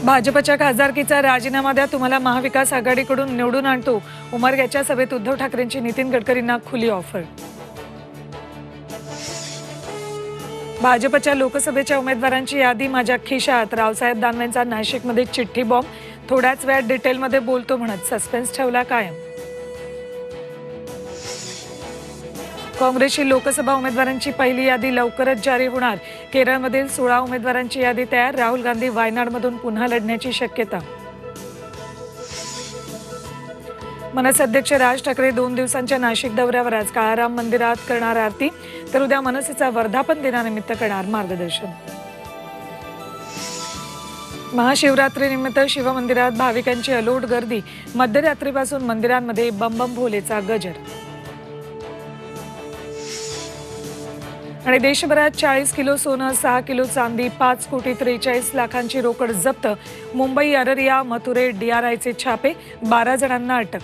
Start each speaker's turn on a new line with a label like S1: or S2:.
S1: भाजपच्या खासदारकीचा राजीनामा द्या, तुम्हाला महाविकास आघाडीकडून निवडून आणतो. उमरग्याच्या सभेत उद्धव ठाकरेंची नितीन गडकरींना खुली ऑफर. भाजपच्या लोकसभेच्या उमेदवारांची यादी माझ्या खिशात, रावसाहेब दानवेंचा नाशिकमध्ये चिठ्ठी बॉम्ब. थोड्याच वेळात डिटेलमध्ये बोलतो म्हणत सस्पेन्स ठेवला कायम. काँग्रेसची लोकसभा उमेदवारांची पहिली यादी लवकरच जारी होणार. केरळमधील 16 उमेदवारांची यादी तयार. राहुल गांधी वायनाडमधून पुन्हा लढण्याची शक्यता. मनसे अध्यक्ष राज ठाकरे 2 दिवसांच्या नाशिक दौऱ्यावर. आज काळाराम मंदिरात करणार आरती, तर उद्या मनसेचा वर्धापन दिनानिमित्त करणार मार्गदर्शन. महाशिवरात्रीनिमित्त शिवमंदिरात भाविकांची अलोट गर्दी. मध्यरात्रीपासून मंदिरांमध्ये बम बम भोलेचा गजर. आणि देशभरात 40 किलो सोनं, 6 किलो चांदी, 5 कोटी 43 लाखांची रोकड जप्त. मुंबई, अररिया, मथुरे, DRIचे छापे. 12 जणांना अटक.